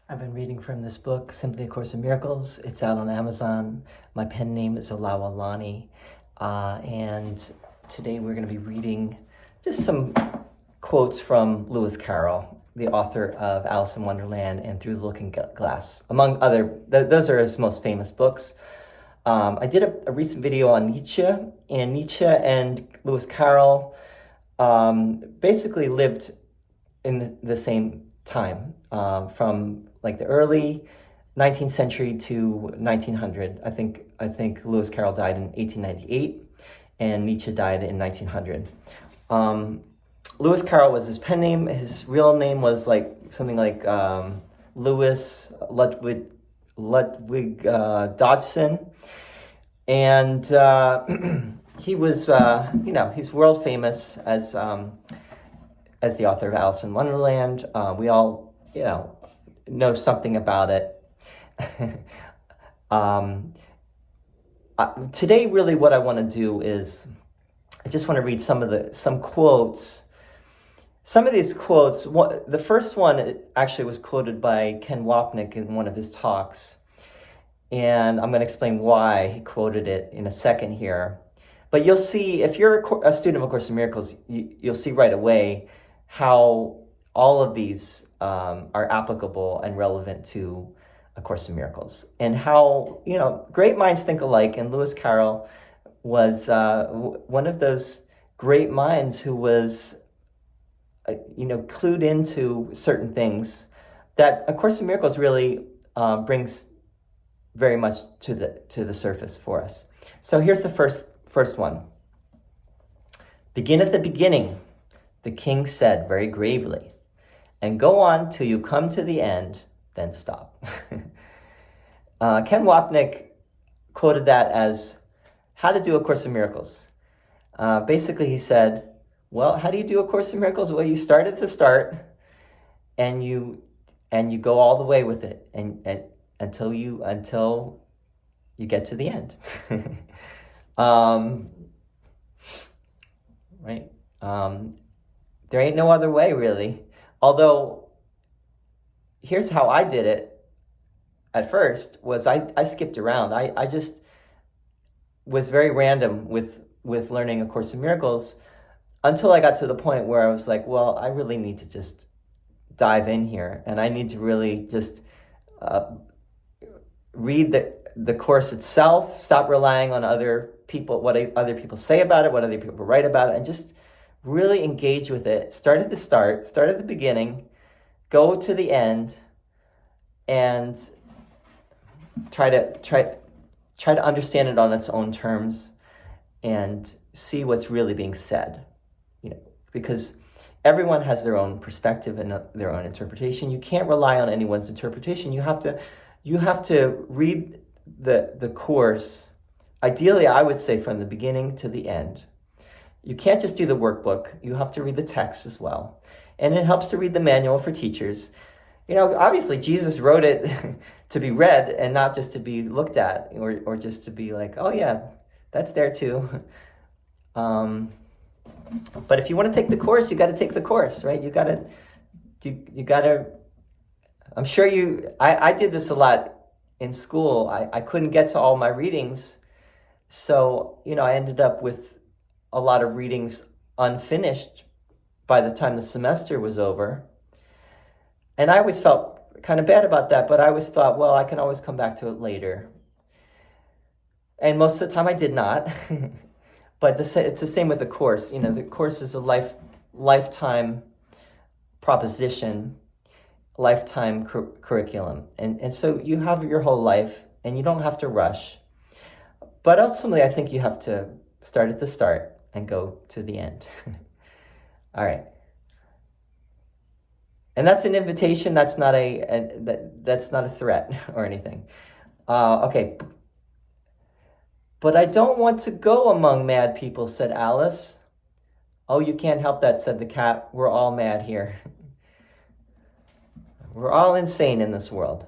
I've been reading from this book, Simply A Course in Miracles. It's out on Amazon. My pen name is Olawalani. And today we're going to be reading just some quotes from Lewis Carroll, the author of Alice in Wonderland and Through the Looking Glass, among other, those are his most famous books. I did a recent video on Nietzsche, and Nietzsche and Lewis Carroll basically lived in the same time, from like the early 19th century to 1900. I think Lewis Carroll died in 1898, and Nietzsche died in 1900. Lewis Carroll was his pen name. His real name was like something like Louis Ludwig Dodgson, and he was he's world famous as the author of Alice in Wonderland. We all know something about it. Today, really, what I want to do is I just want to read some quotes. Some of these quotes, the first one actually was quoted by Ken Wapnick in one of his talks, and I'm going to explain why he quoted it in a second here. But you'll see, if you're a student of A Course in Miracles, you'll see right away how all of these are applicable and relevant to A Course in Miracles, and how great minds think alike. And Lewis Carroll was one of those great minds who was clued into certain things that A Course in Miracles really brings very much to the surface for us. So here's the first one. Begin at the beginning, the king said very gravely, and go on till you come to the end, then stop. Ken Wapnick quoted that as how to do A Course in Miracles. Basically, he said, well, how do you do A Course in Miracles? Well, you start at the start, and you go all the way with it, and until you get to the end. Right? There ain't no other way, really. Although, here's how I did it at first, was I skipped around. I just was very random with learning A Course in Miracles until I got to the point where I was like, well, I really need to just dive in here, and I need to really just read the Course itself, stop relying on other people, what other people say about it, what other people write about it, and just really engage with it. Start at the start, start at the beginning, go to the end, and try to understand it on its own terms and see what's really being said. Because everyone has their own perspective and their own interpretation. You can't rely on anyone's interpretation. You have to read the Course. Ideally, I would say from the beginning to the end. You can't just do the workbook. You have to read the text as well. And it helps to read the manual for teachers. Obviously, Jesus wrote it to be read and not just to be looked at or just to be like, oh yeah, that's there too. But if you want to take the Course, you got to take the Course, right? You got to, I'm sure I did this a lot in school. I couldn't get to all my readings. So, I ended up with a lot of readings unfinished by the time the semester was over. And I always felt kind of bad about that, but I always thought, well, I can always come back to it later. And most of the time I did not. But it's the same with the Course. The Course is a lifetime proposition, lifetime curriculum. And so you have your whole life, and you don't have to rush. But ultimately, I think you have to start at the start and go to the end. All right. And that's an invitation. That's not that's not a threat or anything. Okay. But I don't want to go among mad people, said Alice. Oh, you can't help that, said the cat. We're all mad here. We're all insane in this world.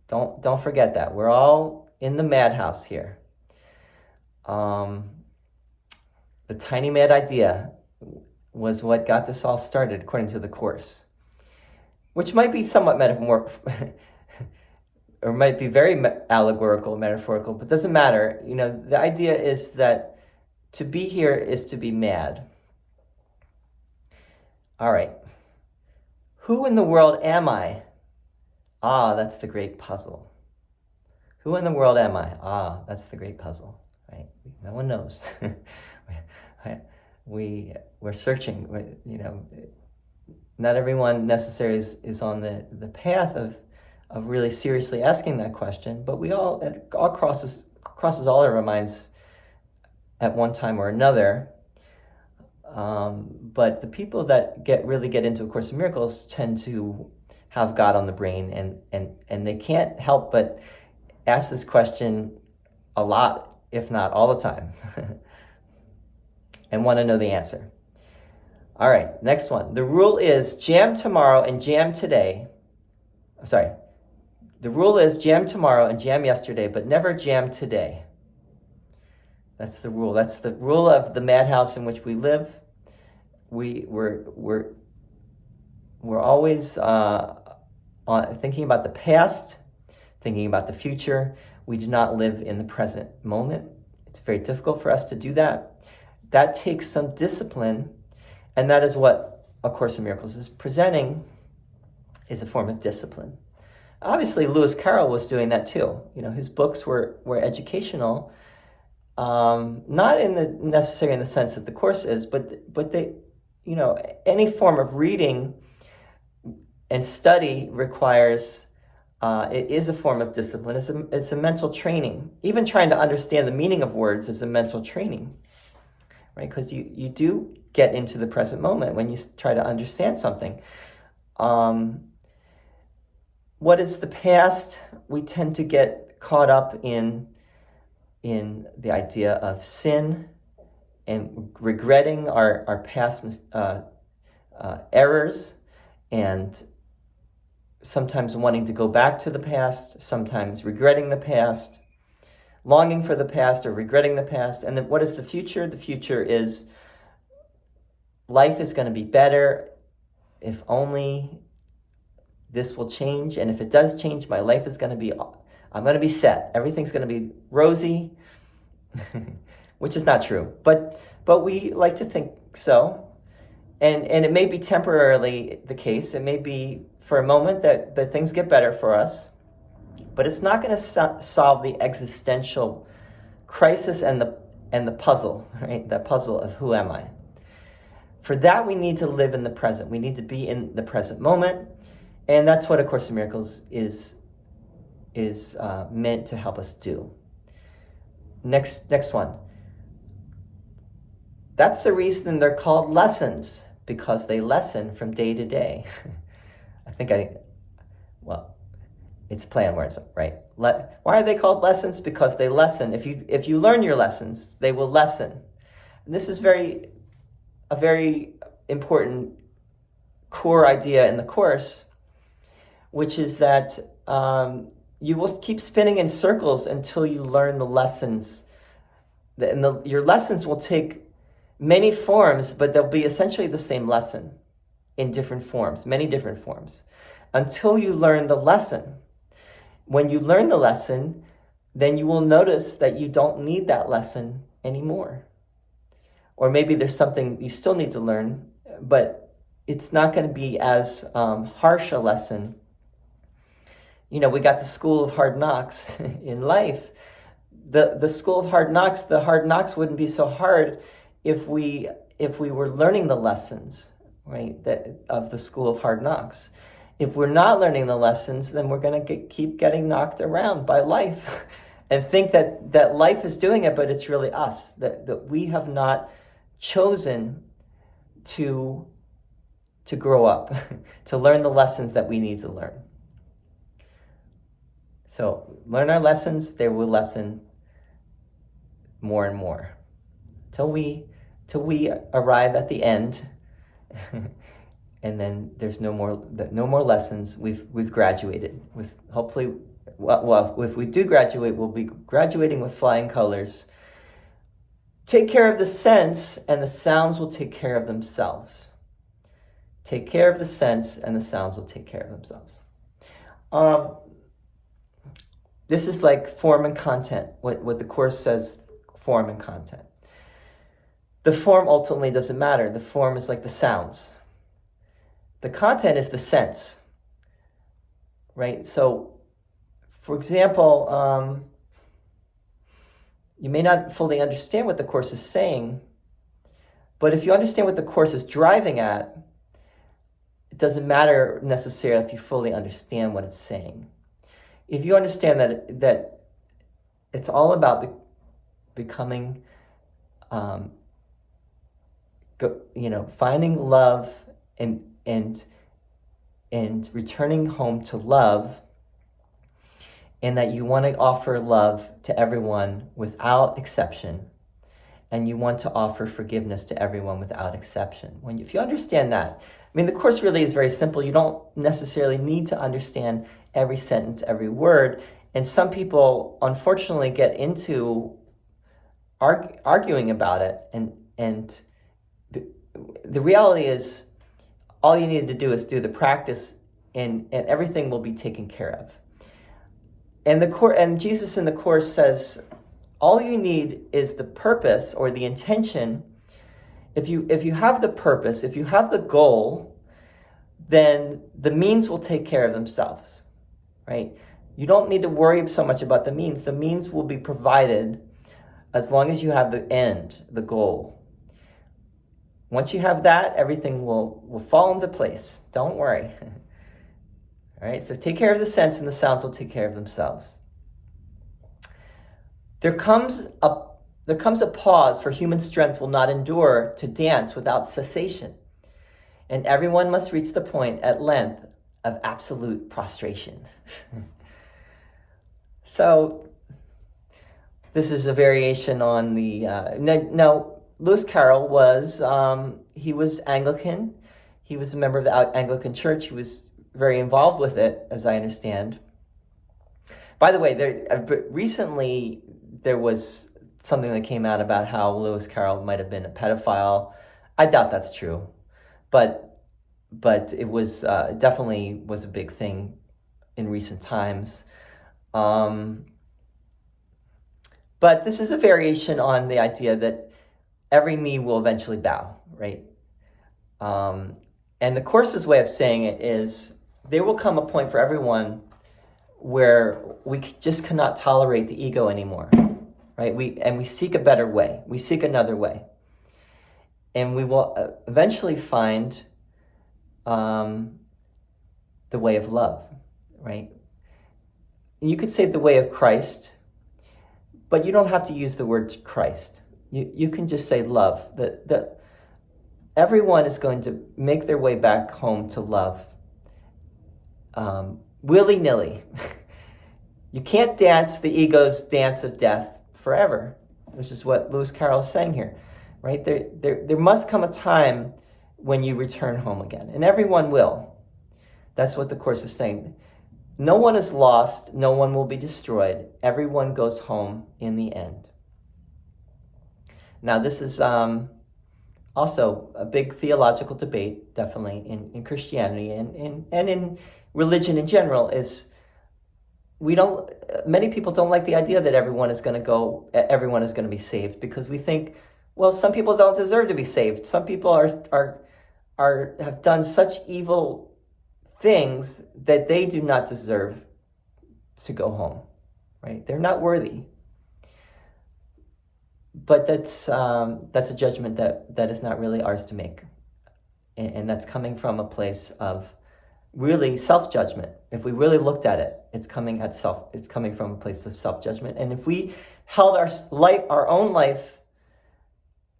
Don't forget that. We're all in the madhouse here. The tiny mad idea was what got this all started, according to the Course. which might be somewhat or might be very allegorical, metaphorical, but doesn't matter. The idea is that to be here is to be mad. All right. Who in the world am I? Ah, that's the great puzzle. Who in the world am I? Ah, that's the great puzzle, right? No one knows. We're searching, not everyone necessarily is on the path of really seriously asking that question, but it all crosses all of our minds at one time or another. But the people that really get into A Course in Miracles tend to have God on the brain, and they can't help but ask this question a lot, if not all the time, and want to know the answer. All right, next one. The rule is jam tomorrow and jam today. Sorry. The rule is jam tomorrow and jam yesterday, but never jam today. That's the rule. That's the rule of the madhouse in which we live. We're always thinking about the past, thinking about the future. We do not live in the present moment. It's very difficult for us to do that. That takes some discipline, and that is what A Course in Miracles is presenting, is a form of discipline. Obviously, Lewis Carroll was doing that too. His books were educational, not necessarily in the sense that the Course is, but they, any form of reading and study requires, it is a form of discipline. It's a mental training. Even trying to understand the meaning of words is a mental training, right? Because you do get into the present moment when you try to understand something. What is the past? We tend to get caught up in the idea of sin and regretting our past errors, and sometimes wanting to go back to the past, sometimes regretting the past, longing for the past or regretting the past. And then what is the future? The future is life is going to be better if only this will change. And if it does change, my life is going to be, I'm going to be set. Everything's going to be rosy, which is not true. But we like to think so. And it may be temporarily the case. It may be for a moment that things get better for us. But it's not going to solve the existential crisis and the puzzle, right? That puzzle of who am I? For that, we need to live in the present. We need to be in the present moment. And that's what A Course in Miracles is meant to help us do. Next one. That's the reason they're called lessons, because they lessen from day to day. It's play on words, right? Why are they called lessons? Because they lessen. If you learn your lessons, they will lessen. And this is a very important core idea in the Course, which is that you will keep spinning in circles until you learn the lessons. And your lessons will take many forms, but they'll be essentially the same lesson in different forms, many different forms, until you learn the lesson. When you learn the lesson, then you will notice that you don't need that lesson anymore. Or maybe there's something you still need to learn, but it's not going to be as harsh a lesson. We got the school of hard knocks in life. The school of hard knocks, the hard knocks wouldn't be so hard if we were learning the lessons, right, of the school of hard knocks. If we're not learning the lessons, then we're going to keep getting knocked around by life and think that life is doing it, but it's really us, that we have not chosen to grow up, to learn the lessons that we need to learn. So learn our lessons, they will lessen more and more till we arrive at the end, and then there's no more lessons. We've graduated with, hopefully, well, if we do graduate, we'll be graduating with flying colors. Take care of the sense, and the sounds will take care of themselves. Take care of the sense, and the sounds will take care of themselves. This is like form and content, what the Course says, form and content. The form ultimately doesn't matter. The form is like the sounds. The content is the sense, right? So, for example, you may not fully understand what the Course is saying, but if you understand what the Course is driving at, it doesn't matter necessarily if you fully understand what it's saying. If you understand that it's all about becoming, finding love and returning home to love, and that you want to offer love to everyone without exception, and you want to offer forgiveness to everyone without exception. If you understand that, the Course really is very simple. You don't necessarily need to understand every sentence, every word. And some people, unfortunately, get into arguing about it. And the reality is, all you need to do is do the practice, and everything will be taken care of. And Jesus in the Course says, all you need is the purpose or the intention. If you have the purpose, if you have the goal, then the means will take care of themselves, right? You don't need to worry so much about the means. The means will be provided as long as you have the end, the goal. Once you have that, everything will fall into place. Don't worry. All right, so take care of the sense, and the sounds will take care of themselves. There comes a pause, for human strength will not endure to dance without cessation, and everyone must reach the point at length of absolute prostration. So this is a variation on the... Now, Lewis Carroll was Anglican. He was a member of the Anglican Church. He was very involved with it, as I understand. By the way, recently there was something that came out about how Lewis Carroll might have been a pedophile. I doubt that's true, but it was definitely was a big thing in recent times. But this is a variation on the idea that every knee will eventually bow, right? And the Course's way of saying it is, there will come a point for everyone where we just cannot tolerate the ego anymore, right? We seek a better way. We seek another way. And we will eventually find the way of love, right? You could say the way of Christ, but you don't have to use the word Christ. You can just say love. That everyone is going to make their way back home to love, willy-nilly. You can't dance the ego's dance of death forever, which is what Lewis Carroll is saying here, right? There must come a time when you return home again, and everyone will. That's what the Course is saying. No one is lost. No one will be destroyed. Everyone goes home in the end. Now, this is also a big theological debate, definitely, in Christianity and in religion in general, is many people don't like the idea that everyone is going to be saved, because we think, well, some people don't deserve to be saved. Some people have done such evil things that they do not deserve to go home, right? They're not worthy. But that's a judgment that is not really ours to make, and that's coming from a place of really self-judgment. If we really looked at it, it's coming from a place of self-judgment. And if we held our own life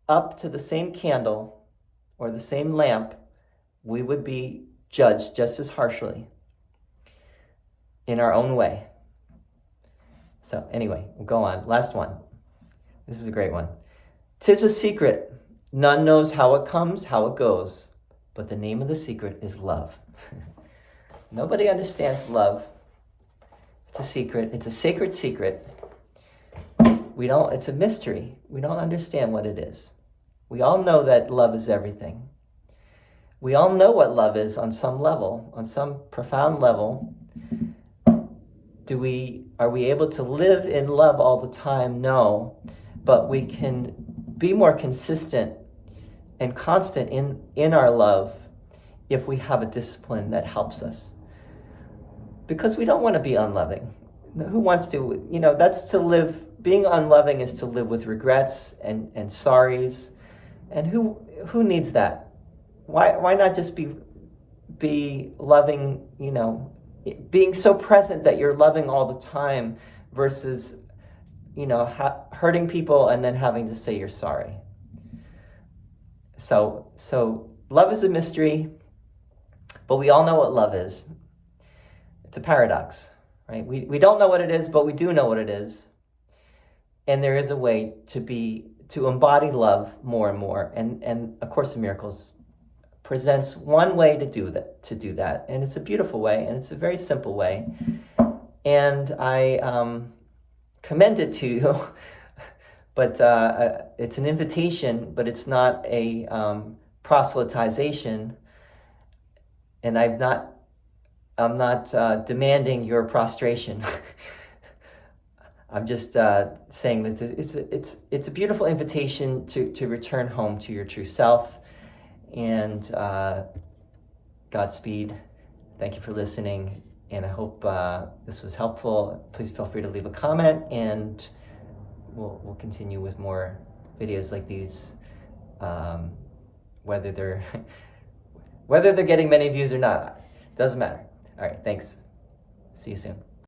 up to the same candle or the same lamp, we would be judged just as harshly in our own way. So anyway, we'll go on. Last one. This is a great one. 'Tis a secret. None knows how it comes, how it goes. But the name of the secret is love. Nobody understands love. It's a secret. It's a sacred secret. It's a mystery. We don't understand what it is. We all know that love is everything. We all know what love is on some level, on some profound level. Are we able to live in love all the time? No, but we can be more consistent and constant in our love if we have a discipline that helps us. Because we don't want to be unloving. Who wants to, that's to live, being unloving is to live with regrets and sorries. And who needs that? Why not just be loving, being so present that you're loving all the time versus, hurting people and then having to say you're sorry. So love is a mystery, but we all know what love is. It's a paradox, right? We don't know what it is, but we do know what it is. And there is a way to embody love more and more. And A Course in Miracles presents one way to do that. And it's a beautiful way, and it's a very simple way. And I commend it to you, but it's an invitation, but it's not a proselytization. And I'm not demanding your prostration. I'm just saying that it's a beautiful invitation to return home to your true self. And Godspeed. Thank you for listening, and I hope this was helpful. Please feel free to leave a comment, and we'll continue with more videos like these, whether they're getting many views or not. Doesn't matter. All right, thanks. See you soon.